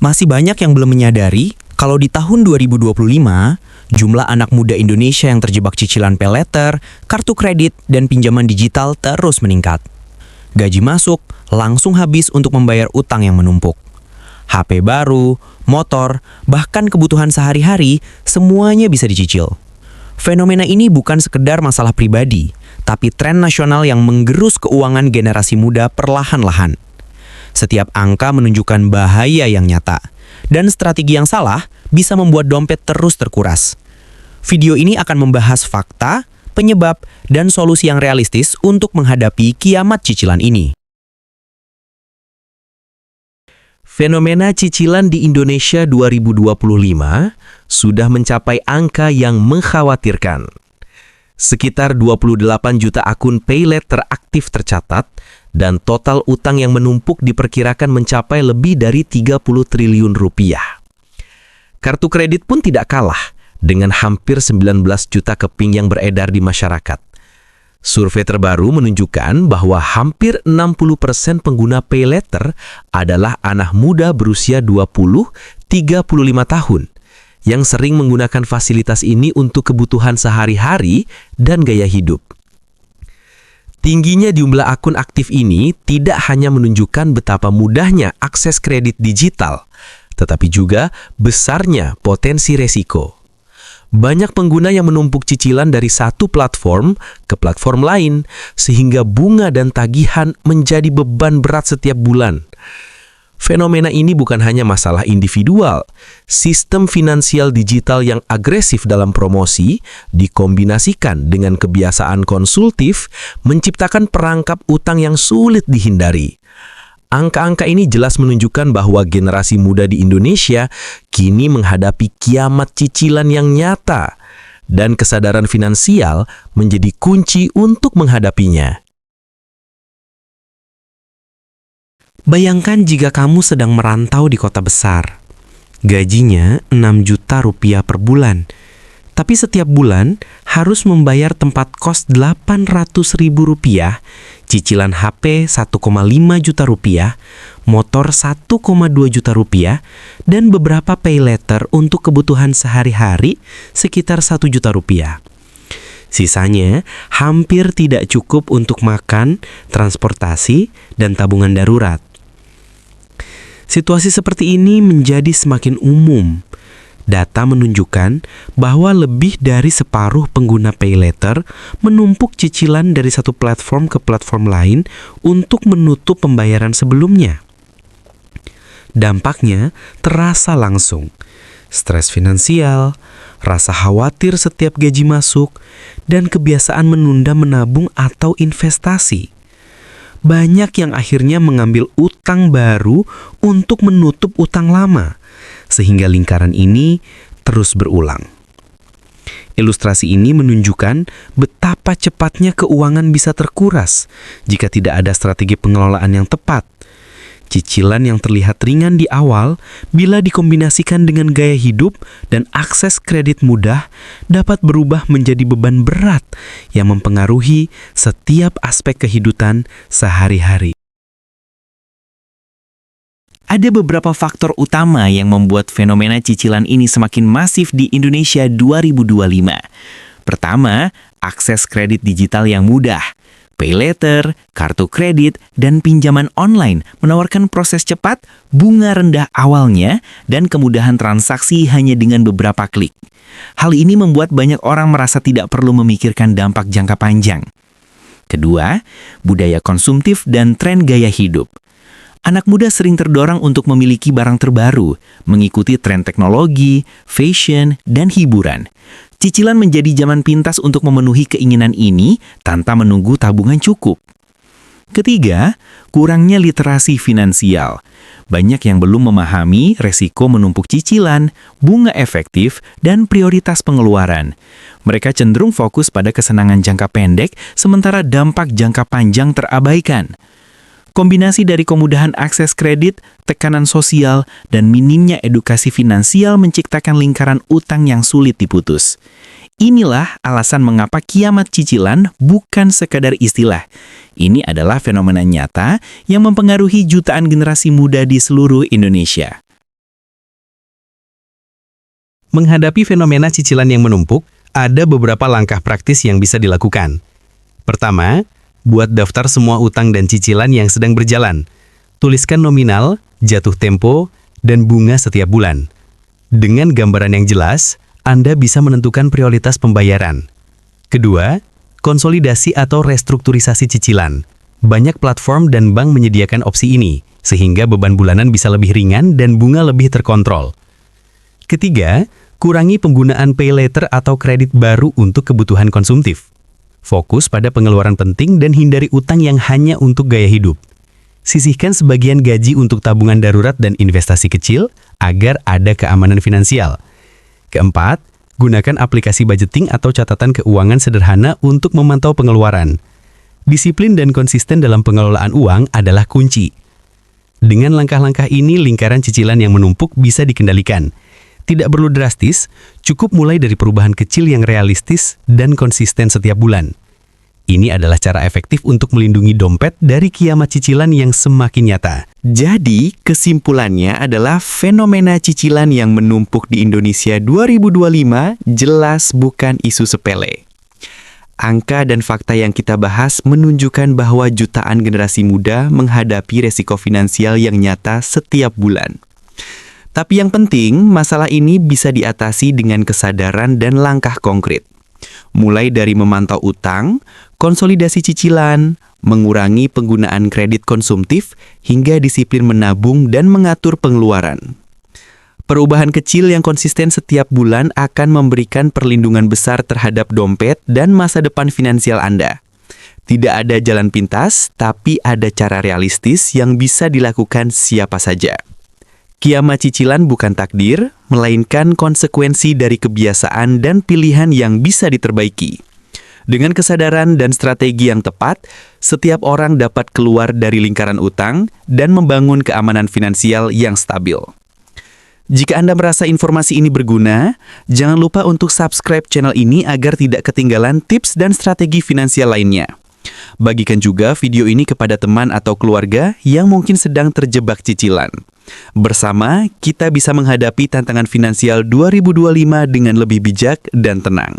Masih banyak yang belum menyadari kalau di tahun 2025, jumlah anak muda Indonesia yang terjebak cicilan paylater, kartu kredit, dan pinjaman digital terus meningkat. Gaji masuk, langsung habis untuk membayar utang yang menumpuk. HP baru, motor, bahkan kebutuhan sehari-hari, semuanya bisa dicicil. Fenomena ini bukan sekedar masalah pribadi, tapi tren nasional yang menggerus keuangan generasi muda perlahan-lahan. Setiap angka menunjukkan bahaya yang nyata, dan strategi yang salah bisa membuat dompet terus terkuras. Video ini akan membahas fakta, penyebab, dan solusi yang realistis untuk menghadapi kiamat cicilan ini. Fenomena cicilan di Indonesia 2025 sudah mencapai angka yang mengkhawatirkan. Sekitar 28 juta akun paylater aktif tercatat, dan total utang yang menumpuk diperkirakan mencapai lebih dari 30 triliun rupiah. Kartu kredit pun tidak kalah dengan hampir 19 juta keping yang beredar di masyarakat. Survei terbaru menunjukkan bahwa hampir 60% pengguna paylater adalah anak muda berusia 20-35 tahun yang sering menggunakan fasilitas ini untuk kebutuhan sehari-hari dan gaya hidup. Tingginya jumlah akun aktif ini tidak hanya menunjukkan betapa mudahnya akses kredit digital, tetapi juga besarnya potensi resiko. Banyak pengguna yang menumpuk cicilan dari satu platform ke platform lain, sehingga bunga dan tagihan menjadi beban berat setiap bulan. Fenomena ini bukan hanya masalah individual. Sistem finansial digital yang agresif dalam promosi dikombinasikan dengan kebiasaan konsumtif menciptakan perangkap utang yang sulit dihindari. Angka-angka ini jelas menunjukkan bahwa generasi muda di Indonesia kini menghadapi kiamat cicilan yang nyata, dan kesadaran finansial menjadi kunci untuk menghadapinya. Bayangkan jika kamu sedang merantau di kota besar. Gajinya 6 juta rupiah per bulan. Tapi setiap bulan harus membayar tempat kos 800 ribu rupiah, cicilan HP 1,5 juta rupiah, motor 1,2 juta rupiah, dan beberapa paylater untuk kebutuhan sehari-hari sekitar 1 juta rupiah. Sisanya hampir tidak cukup untuk makan, transportasi, dan tabungan darurat. Situasi seperti ini menjadi semakin umum. Data menunjukkan bahwa lebih dari separuh pengguna paylater menumpuk cicilan dari satu platform ke platform lain untuk menutup pembayaran sebelumnya. Dampaknya terasa langsung. Stres finansial, rasa khawatir setiap gaji masuk, dan kebiasaan menunda menabung atau investasi. Banyak yang akhirnya mengambil utang baru untuk menutup utang lama, sehingga lingkaran ini terus berulang. Ilustrasi ini menunjukkan betapa cepatnya keuangan bisa terkuras jika tidak ada strategi pengelolaan yang tepat. Cicilan yang terlihat ringan di awal, bila dikombinasikan dengan gaya hidup dan akses kredit mudah, dapat berubah menjadi beban berat yang mempengaruhi setiap aspek kehidupan sehari-hari. Ada beberapa faktor utama yang membuat fenomena cicilan ini semakin masif di Indonesia 2025. Pertama, akses kredit digital yang mudah. Paylater, kartu kredit, dan pinjaman online menawarkan proses cepat, bunga rendah awalnya, dan kemudahan transaksi hanya dengan beberapa klik. Hal ini membuat banyak orang merasa tidak perlu memikirkan dampak jangka panjang. Kedua, budaya konsumtif dan tren gaya hidup. Anak muda sering terdorong untuk memiliki barang terbaru, mengikuti tren teknologi, fashion, dan hiburan. Cicilan menjadi zaman pintas untuk memenuhi keinginan ini tanpa menunggu tabungan cukup. Ketiga, kurangnya literasi finansial. Banyak yang belum memahami resiko menumpuk cicilan, bunga efektif, dan prioritas pengeluaran. Mereka cenderung fokus pada kesenangan jangka pendek, sementara dampak jangka panjang terabaikan. Kombinasi dari kemudahan akses kredit, tekanan sosial, dan minimnya edukasi finansial menciptakan lingkaran utang yang sulit diputus. Inilah alasan mengapa kiamat cicilan bukan sekadar istilah. Ini adalah fenomena nyata yang mempengaruhi jutaan generasi muda di seluruh Indonesia. Menghadapi fenomena cicilan yang menumpuk, ada beberapa langkah praktis yang bisa dilakukan. Pertama, buat daftar semua utang dan cicilan yang sedang berjalan. Tuliskan nominal, jatuh tempo, dan bunga setiap bulan. Dengan gambaran yang jelas, Anda bisa menentukan prioritas pembayaran. Kedua, konsolidasi atau restrukturisasi cicilan. Banyak platform dan bank menyediakan opsi ini, sehingga beban bulanan bisa lebih ringan dan bunga lebih terkontrol. Ketiga, kurangi penggunaan pay later atau kredit baru untuk kebutuhan konsumtif. Fokus pada pengeluaran penting dan hindari utang yang hanya untuk gaya hidup. Sisihkan sebagian gaji untuk tabungan darurat dan investasi kecil agar ada keamanan finansial. Keempat, gunakan aplikasi budgeting atau catatan keuangan sederhana untuk memantau pengeluaran. Disiplin dan konsisten dalam pengelolaan uang adalah kunci. Dengan langkah-langkah ini, lingkaran cicilan yang menumpuk bisa dikendalikan. Tidak perlu drastis, cukup mulai dari perubahan kecil yang realistis dan konsisten setiap bulan. Ini adalah cara efektif untuk melindungi dompet dari kiamat cicilan yang semakin nyata. Jadi, kesimpulannya adalah fenomena cicilan yang menumpuk di Indonesia 2025 jelas bukan isu sepele. Angka dan fakta yang kita bahas menunjukkan bahwa jutaan generasi muda menghadapi resiko finansial yang nyata setiap bulan. Tapi yang penting, masalah ini bisa diatasi dengan kesadaran dan langkah konkret. Mulai dari memantau utang, konsolidasi cicilan, mengurangi penggunaan kredit konsumtif, hingga disiplin menabung dan mengatur pengeluaran. Perubahan kecil yang konsisten setiap bulan akan memberikan perlindungan besar terhadap dompet dan masa depan finansial Anda. Tidak ada jalan pintas, tapi ada cara realistis yang bisa dilakukan siapa saja. Kiamat cicilan bukan takdir, melainkan konsekuensi dari kebiasaan dan pilihan yang bisa diterbaiki. Dengan kesadaran dan strategi yang tepat, setiap orang dapat keluar dari lingkaran utang dan membangun keamanan finansial yang stabil. Jika Anda merasa informasi ini berguna, jangan lupa untuk subscribe channel ini agar tidak ketinggalan tips dan strategi finansial lainnya. Bagikan juga video ini kepada teman atau keluarga yang mungkin sedang terjebak cicilan. Bersama, kita bisa menghadapi tantangan finansial 2025 dengan lebih bijak dan tenang.